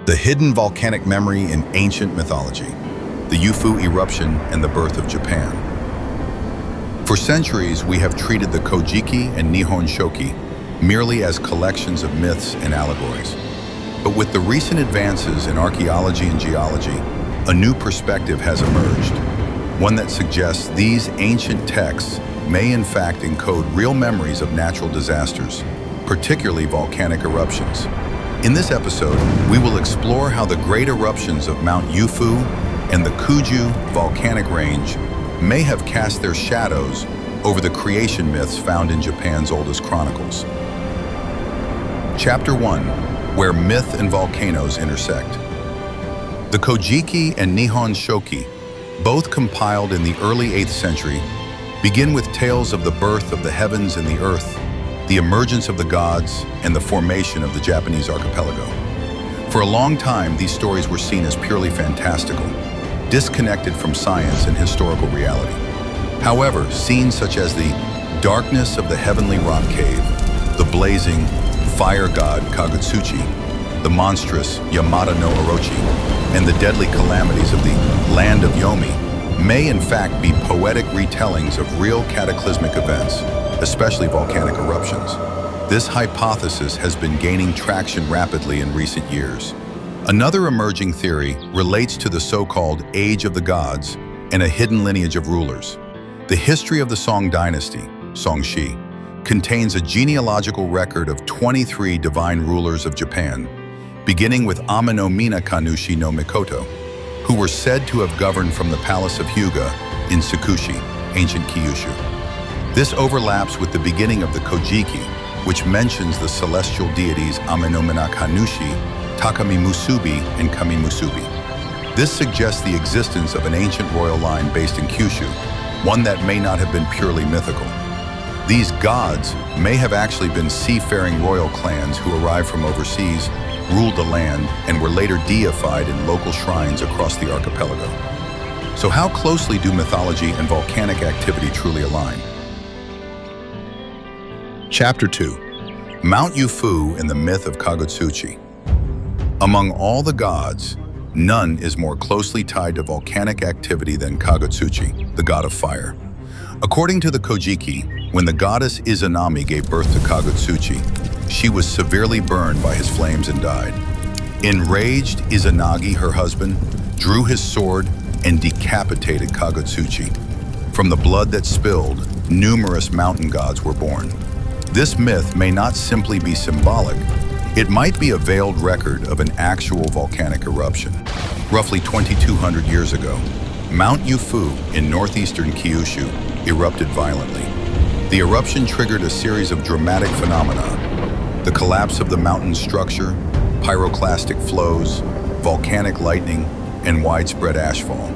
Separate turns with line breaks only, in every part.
The hidden volcanic memory in ancient mythology, the Yufu eruption and the birth of Japan. For centuries, we have treated the Kojiki and Nihon Shoki merely as collections of myths and allegories. But with the recent advances in archaeology and geology, a new perspective has emerged, one that suggests these ancient texts may in fact encode real memories of natural disasters, particularly volcanic eruptions. In this episode, we will explore how the great eruptions of Mount Yufu and the Kyushu volcanic range may have cast their shadows over the creation myths found in Japan's oldest chronicles. Chapter 1, where myth and volcanoes intersect. The Kojiki and Nihon Shoki, both compiled in the early 8th century, begin with tales of the birth of the heavens and the earth, the emergence of the gods, and the formation of the Japanese archipelago. For a long time, these stories were seen as purely fantastical, disconnected from science and historical reality. However, scenes such as the darkness of the heavenly rock cave, the blazing fire god Kagutsuchi, the monstrous Yamato no Orochi, and the deadly calamities of the land of Yomi may in fact be poetic retellings of real cataclysmic events, especially volcanic eruptions. This hypothesis has been gaining traction rapidly in recent years. Another emerging theory relates to the so-called Age of the Gods and a hidden lineage of rulers. The history of the Song dynasty, Songshi, contains a genealogical record of 23 divine rulers of Japan, beginning with Amino Mina Kanushi no Mikoto, who were said to have governed from the palace of Hyuga in Sakushi, ancient Kyushu. This overlaps with the beginning of the Kojiki, which mentions the celestial deities Aminomina Kanushi, Takami Musubi, and Kami Musubi. This suggests the existence of an ancient royal line based in Kyushu, one that may not have been purely mythical. These gods may have actually been seafaring royal clans who arrived from overseas, ruled the land, and were later deified in local shrines across the archipelago. So how closely do mythology and volcanic activity truly align? Chapter 2, Mount Yufu and the Myth of Kagutsuchi. Among all the gods, none is more closely tied to volcanic activity than Kagutsuchi, the god of fire. According to the Kojiki, when the goddess Izanami gave birth to Kagutsuchi, she was severely burned by his flames and died. Enraged, Izanagi, her husband, drew his sword and decapitated Kagutsuchi. From the blood that spilled, numerous mountain gods were born. This myth may not simply be symbolic, it might be a veiled record of an actual volcanic eruption. Roughly 2,200 years ago, Mount Yufu in northeastern Kyushu erupted violently. The eruption triggered a series of dramatic phenomena: the collapse of the mountain's structure, pyroclastic flows, volcanic lightning, and widespread ashfall.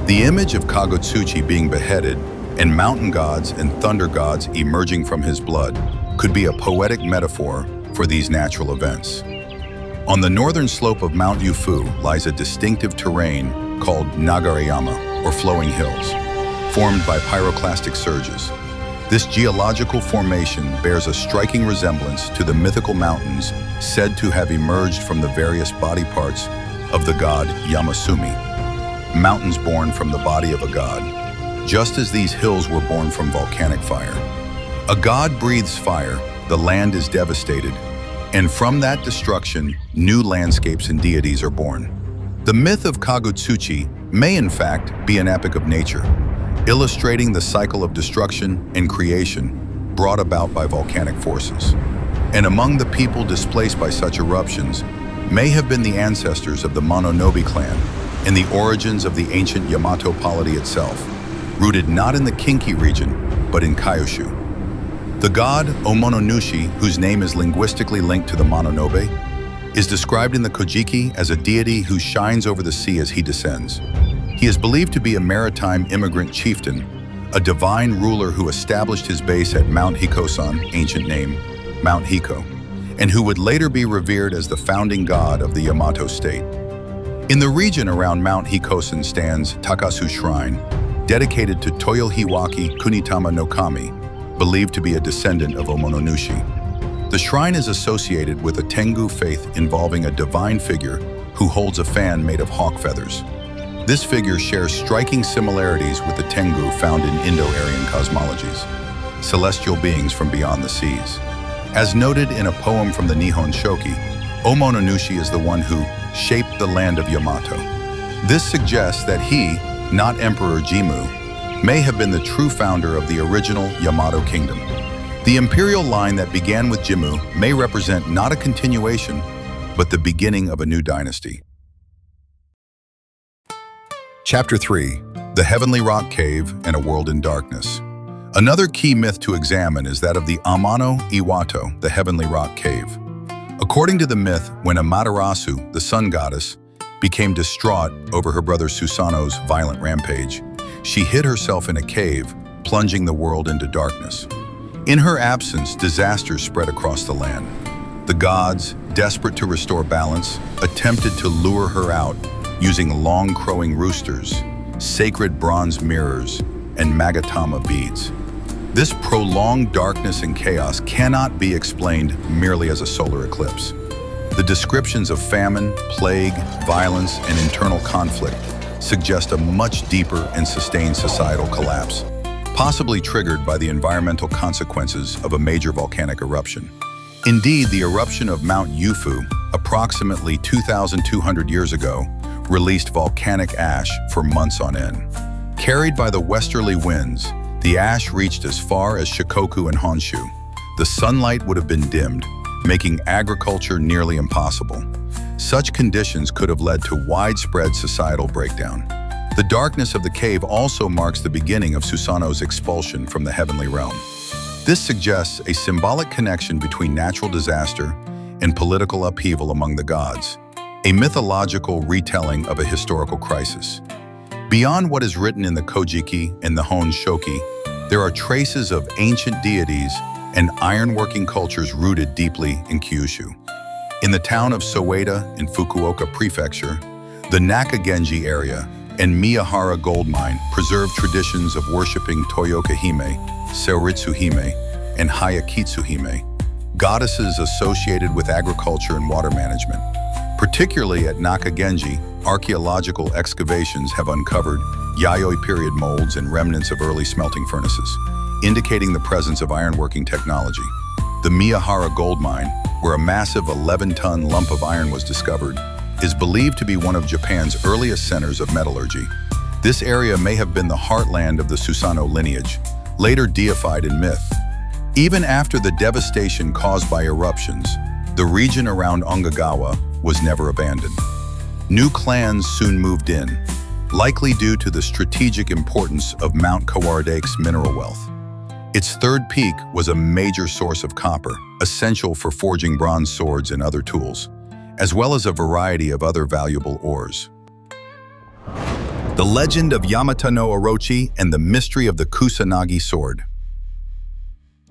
The image of Kagutsuchi being beheaded and mountain gods and thunder gods emerging from his blood could be a poetic metaphor for these natural events. On the northern slope of Mount Yufu lies a distinctive terrain called Nagareyama, or flowing hills, formed by pyroclastic surges. This geological formation bears a striking resemblance to the mythical mountains said to have emerged from the various body parts of the god Yamasumi, mountains born from the body of a god, just as these hills were born from volcanic fire. A god breathes fire, the land is devastated, and from that destruction, new landscapes and deities are born. The myth of Kagutsuchi may in fact be an epic of nature, illustrating the cycle of destruction and creation brought about by volcanic forces. And among the people displaced by such eruptions may have been the ancestors of the Mononobe clan and the origins of the ancient Yamato polity itself, rooted not in the Kinki region, but in Kyushu. The god Omononushi, whose name is linguistically linked to the Mononobe, is described in the Kojiki as a deity who shines over the sea as he descends. He is believed to be a maritime immigrant chieftain, a divine ruler who established his base at Mount Hikosan, ancient name Mount Hiko, and who would later be revered as the founding god of the Yamato state. In the region around Mount Hikosan stands Takasu Shrine, dedicated to Toyohiwaki Kunitama no Kami, believed to be a descendant of Omononushi. The shrine is associated with a Tengu faith involving a divine figure who holds a fan made of hawk feathers. This figure shares striking similarities with the Tengu found in Indo-Aryan cosmologies, celestial beings from beyond the seas. As noted in a poem from the Nihon Shoki, Omononushi is the one who shaped the land of Yamato. This suggests that he, not Emperor Jimmu, may have been the true founder of the original Yamato kingdom. The imperial line that began with Jimmu may represent not a continuation, but the beginning of a new dynasty. Chapter 3. The Heavenly Rock Cave and a World in Darkness. Another key myth to examine is that of the Amano Iwato, the Heavenly Rock Cave. According to the myth, when Amaterasu, the sun goddess, became distraught over her brother Susanoo's violent rampage, she hid herself in a cave, plunging the world into darkness. In her absence, disasters spread across the land. The gods, desperate to restore balance, attempted to lure her out using long crowing roosters, sacred bronze mirrors, and Magatama beads. This prolonged darkness and chaos cannot be explained merely as a solar eclipse. The descriptions of famine, plague, violence, and internal conflict suggest a much deeper and sustained societal collapse, possibly triggered by the environmental consequences of a major volcanic eruption. Indeed, the eruption of Mount Yufu, approximately 2,200 years ago, released volcanic ash for months on end. Carried by the westerly winds, the ash reached as far as Shikoku and Honshu. The sunlight would have been dimmed, making agriculture nearly impossible. Such conditions could have led to widespread societal breakdown. The darkness of the cave also marks the beginning of Susanoo's expulsion from the heavenly realm. This suggests a symbolic connection between natural disaster and political upheaval among the gods, a mythological retelling of a historical crisis. Beyond what is written in the Kojiki and Nihon Shoki, there are traces of ancient deities and ironworking cultures rooted deeply in Kyushu. In the town of Soeda in Fukuoka Prefecture, the Nakagenji area and Miyahara gold mine preserve traditions of worshipping Toyoka Hime, Seoritsu Hime, and Hayakitsu Hime, goddesses associated with agriculture and water management. Particularly at Nakagenji, archaeological excavations have uncovered Yayoi period molds and remnants of early smelting furnaces, indicating the presence of ironworking technology. The Miyahara gold mine, where a massive 11-ton lump of iron was discovered, is believed to be one of Japan's earliest centers of metallurgy. This area may have been the heartland of the Susanoo lineage, later deified in myth. Even after the devastation caused by eruptions, the region around Ongagawa was never abandoned. New clans soon moved in, likely due to the strategic importance of Mount Kawardake's mineral wealth. Its third peak was a major source of copper, essential for forging bronze swords and other tools, as well as a variety of other valuable ores. The legend of Yamato no Orochi and the mystery of the Kusanagi sword.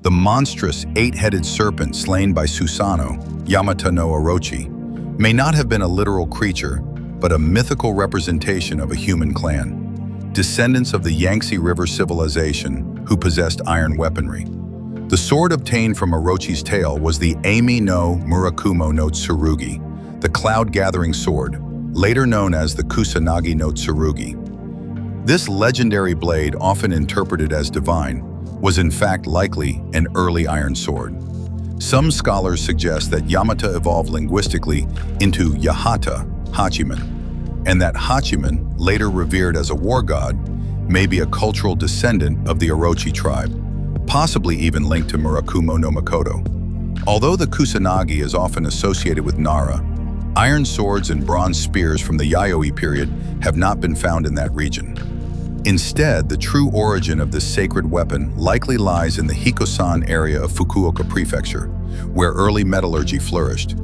The monstrous 8-headed serpent slain by Susanoo, Yamato no Orochi, may not have been a literal creature, but a mythical representation of a human clan, descendants of the Yangtze River civilization who possessed iron weaponry. The sword obtained from Orochi's tail was the Emi no Murakumo no Tsurugi, the cloud-gathering sword, later known as the Kusanagi no Tsurugi. This legendary blade, often interpreted as divine, was in fact likely an early iron sword. Some scholars suggest that Yamato evolved linguistically into Yahata, Hachiman, and that Hachiman, later revered as a war god, may be a cultural descendant of the Orochi tribe, possibly even linked to Murakumo no Makoto. Although the Kusanagi is often associated with Nara, iron swords and bronze spears from the Yayoi period have not been found in that region. Instead, the true origin of this sacred weapon likely lies in the Hikosan area of Fukuoka Prefecture, where early metallurgy flourished.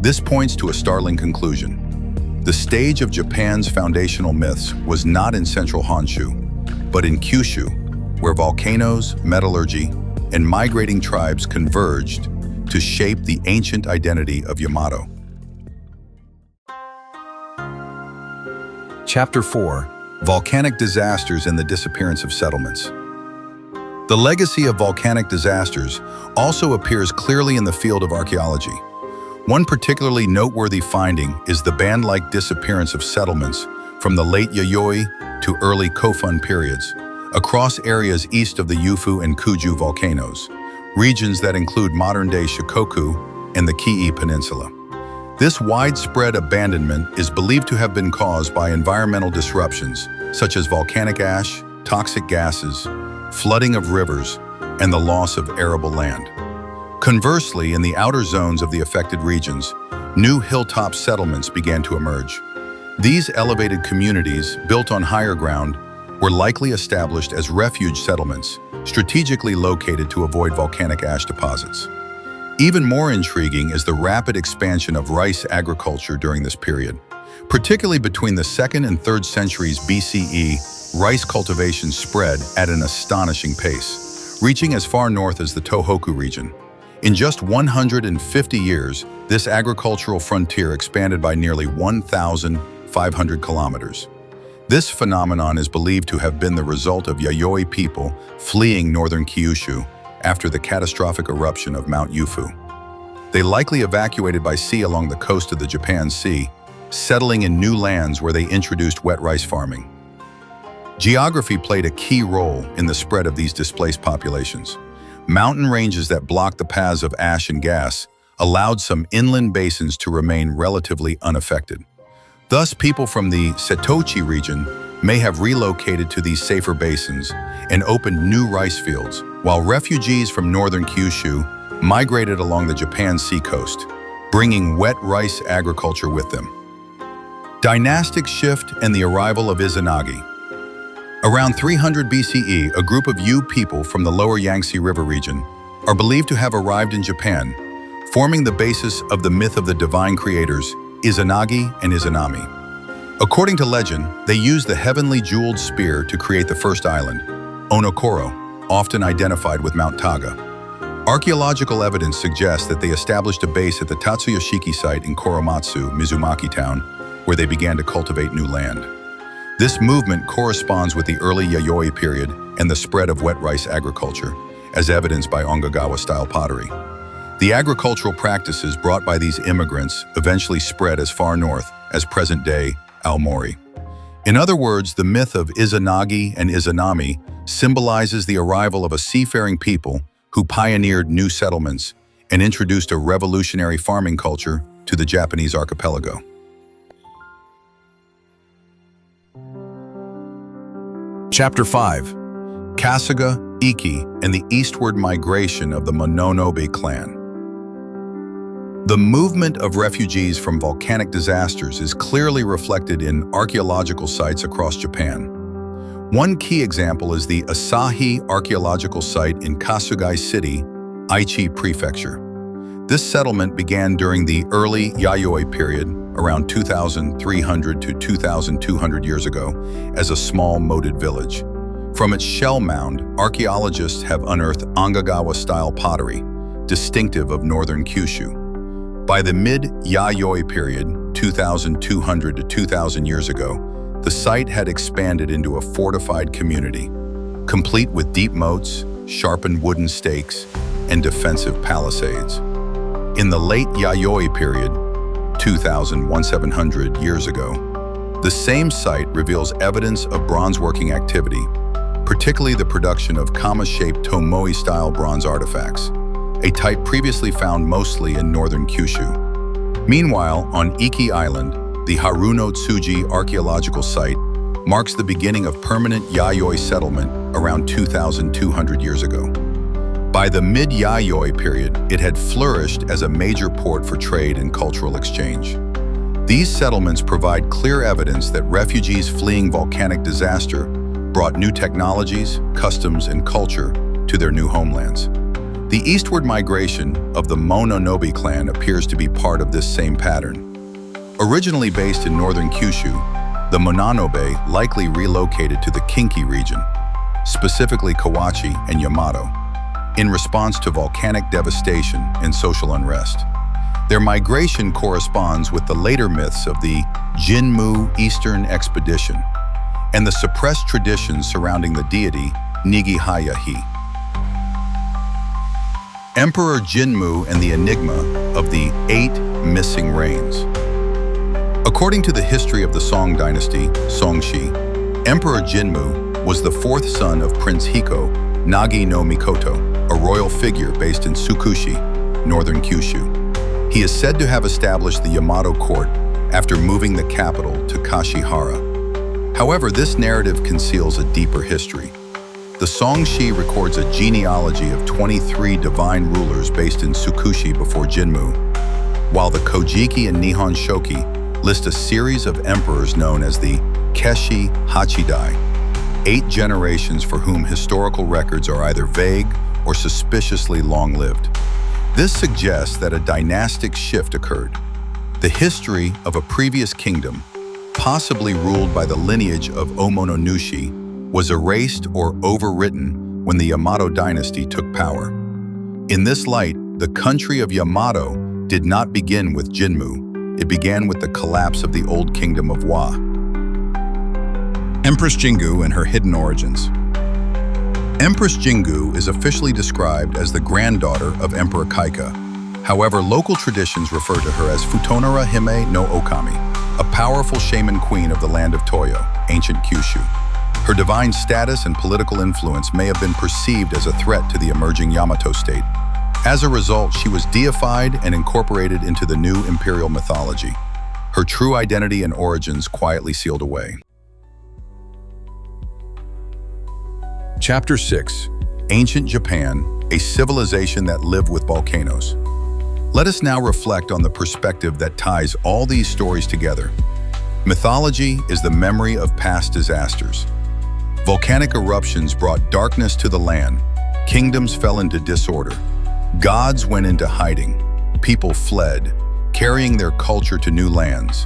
This points to a startling conclusion. The stage of Japan's foundational myths was not in central Honshu, but in Kyushu, where volcanoes, metallurgy, and migrating tribes converged to shape the ancient identity of Yamato. Chapter 4. Volcanic disasters and the disappearance of settlements. The legacy of volcanic disasters also appears clearly in the field of archaeology. One particularly noteworthy finding is the band-like disappearance of settlements from the late Yayoi to early Kofun periods, across areas east of the Yufu and Kyushu volcanoes, regions that include modern-day Shikoku and the Kii Peninsula. This widespread abandonment is believed to have been caused by environmental disruptions, such as volcanic ash, toxic gases, flooding of rivers, and the loss of arable land. Conversely, in the outer zones of the affected regions, new hilltop settlements began to emerge. These elevated communities, built on higher ground, were likely established as refuge settlements, strategically located to avoid volcanic ash deposits. Even more intriguing is the rapid expansion of rice agriculture during this period. Particularly between the 2nd and 3rd centuries BCE, rice cultivation spread at an astonishing pace, reaching as far north as the Tohoku region. In just 150 years, this agricultural frontier expanded by nearly 1,500 kilometers. This phenomenon is believed to have been the result of Yayoi people fleeing northern Kyushu after the catastrophic eruption of Mount Yufu. They likely evacuated by sea along the coast of the Japan Sea, settling in new lands where they introduced wet rice farming. Geography played a key role in the spread of these displaced populations. Mountain ranges that blocked the paths of ash and gas allowed some inland basins to remain relatively unaffected. Thus, people from the Setochi region may have relocated to these safer basins and opened new rice fields, while refugees from northern Kyushu migrated along the Japan seacoast, bringing wet rice agriculture with them. Dynastic shift and the arrival of Izanagi. Around 300 BCE, a group of Yu people from the lower Yangtze River region are believed to have arrived in Japan, forming the basis of the myth of the divine creators, Izanagi and Izanami. According to legend, they used the heavenly jeweled spear to create the first island, Onokoro, often identified with Mount Taga. Archaeological evidence suggests that they established a base at the Tatsuyoshiki site in Koromatsu, Mizumaki town, where they began to cultivate new land. This movement corresponds with the early Yayoi period and the spread of wet rice agriculture, as evidenced by Ongagawa-style pottery. The agricultural practices brought by these immigrants eventually spread as far north as present-day Aomori. In other words, the myth of Izanagi and Izanami symbolizes the arrival of a seafaring people who pioneered new settlements and introduced a revolutionary farming culture to the Japanese archipelago. Chapter 5. Kasuga, Iki, and the Eastward Migration of the Mononobe clan. The movement of refugees from volcanic disasters is clearly reflected in archaeological sites across Japan. One key example is the Asahi archaeological site in Kasuga City, Aichi Prefecture. This settlement began during the early Yayoi period, around 2,300 to 2,200 years ago, as a small moated village. From its shell mound, archaeologists have unearthed Ongagawa-style pottery, distinctive of northern Kyushu. By the mid-Yayoi period, 2,200 to 2,000 years ago, the site had expanded into a fortified community, complete with deep moats, sharpened wooden stakes, and defensive palisades. In the late Yayoi period, 2,700 years ago, the same site reveals evidence of bronze-working activity, particularly the production of kama-shaped tomoe-style bronze artifacts, a type previously found mostly in northern Kyushu. Meanwhile, on Iki Island, the Harunotsuji archaeological site marks the beginning of permanent Yayoi settlement around 2,200 years ago. By the mid-Yayoi period, it had flourished as a major port for trade and cultural exchange. These settlements provide clear evidence that refugees fleeing volcanic disaster brought new technologies, customs, and culture to their new homelands. The eastward migration of the Mononobe clan appears to be part of this same pattern. Originally based in northern Kyushu, the Mononobe likely relocated to the Kinki region, specifically Kawachi and Yamato, in response to volcanic devastation and social unrest. Their migration corresponds with the later myths of the Jinmu Eastern Expedition and the suppressed traditions surrounding the deity Nigihayahi. Emperor Jinmu and the enigma of the 8 missing reigns. According to the history of the Song dynasty, Songshi, Emperor Jingū was the fourth son of Prince Hiko, Nagi no Mikoto, a royal figure based in Tsukushi, northern Kyushu. He is said to have established the Yamato court after moving the capital to Kashihara. However, this narrative conceals a deeper history. The Songshi records a genealogy of 23 divine rulers based in Tsukushi before Jingū, while the Kojiki and Nihon Shoki list a series of emperors known as the Keshi Hachidai, 8 generations for whom historical records are either vague or suspiciously long-lived. This suggests that a dynastic shift occurred. The history of a previous kingdom, possibly ruled by the lineage of Omononushi, was erased or overwritten when the Yamato dynasty took power. In this light, the country of Yamato did not begin with Jingū. It began with the collapse of the old kingdom of Wa. Empress Jingū and her hidden origins. Empress Jingū is officially described as the granddaughter of Emperor Kaika. However, local traditions refer to her as Futonara Hime no Okami, a powerful shaman queen of the land of Toyo, ancient Kyushu. Her divine status and political influence may have been perceived as a threat to the emerging Yamato state. As a result, she was deified and incorporated into the new imperial mythology. Her true identity and origins quietly sealed away. Chapter 6. Ancient Japan, a civilization that lived with volcanoes. Let us now reflect on the perspective that ties all these stories together. Mythology is the memory of past disasters. Volcanic eruptions brought darkness to the land. Kingdoms fell into disorder. Gods went into hiding. People fled, carrying their culture to new lands.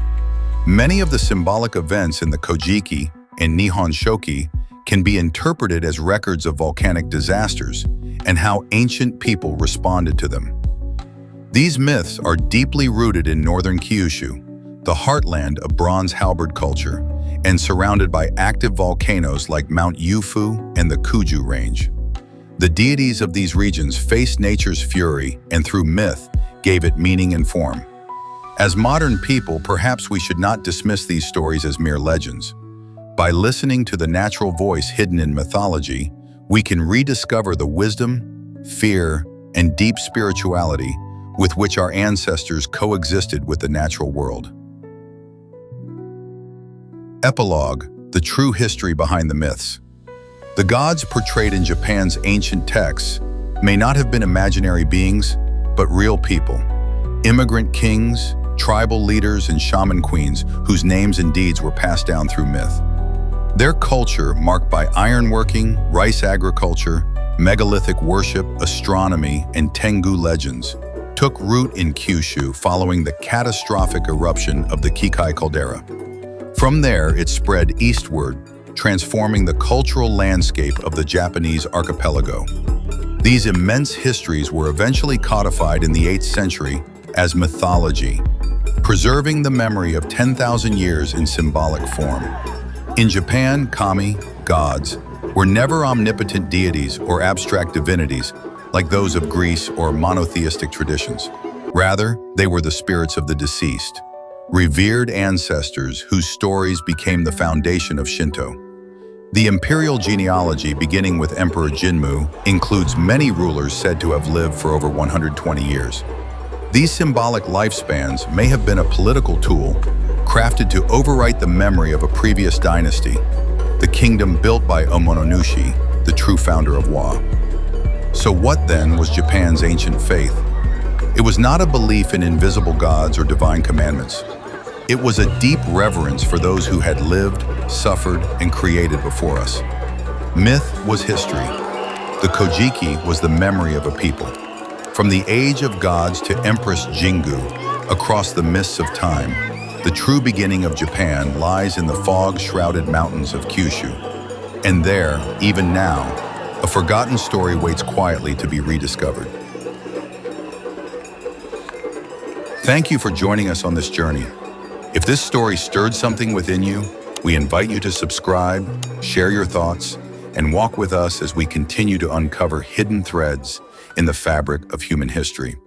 Many of the symbolic events in the Kojiki and Nihon Shoki can be interpreted as records of volcanic disasters and how ancient people responded to them. These myths are deeply rooted in northern Kyushu, the heartland of bronze halberd culture, and surrounded by active volcanoes like Mount Yufu and the Kuju Range. The deities of these regions faced nature's fury and through myth gave it meaning and form. As modern people, perhaps we should not dismiss these stories as mere legends. By listening to the natural voice hidden in mythology, we can rediscover the wisdom, fear, and deep spirituality with which our ancestors coexisted with the natural world. Epilogue, the true history behind the myths. The gods portrayed in Japan's ancient texts may not have been imaginary beings, but real people. Immigrant kings, tribal leaders, and shaman queens whose names and deeds were passed down through myth. Their culture, marked by ironworking, rice agriculture, megalithic worship, astronomy, and Tengu legends, took root in Kyushu following the catastrophic eruption of the Kikai caldera. From there, it spread eastward, transforming the cultural landscape of the Japanese archipelago. These immense histories were eventually codified in the 8th century as mythology, preserving the memory of 10,000 years in symbolic form. In Japan, kami, gods, were never omnipotent deities or abstract divinities like those of Greece or monotheistic traditions. Rather, they were the spirits of the deceased, revered ancestors whose stories became the foundation of Shinto. The imperial genealogy, beginning with Emperor Jingū, includes many rulers said to have lived for over 120 years. These symbolic lifespans may have been a political tool crafted to overwrite the memory of a previous dynasty, the kingdom built by Omononushi, the true founder of Wa. So what then was Japan's ancient faith? It was not a belief in invisible gods or divine commandments. It was a deep reverence for those who had lived, suffered, and created before us. Myth was history. The Kojiki was the memory of a people. From the age of gods to Empress Jingū, across the mists of time, the true beginning of Japan lies in the fog-shrouded mountains of Kyushu. And there, even now, a forgotten story waits quietly to be rediscovered. Thank you for joining us on this journey. If this story stirred something within you, we invite you to subscribe, share your thoughts, and walk with us as we continue to uncover hidden threads in the fabric of human history.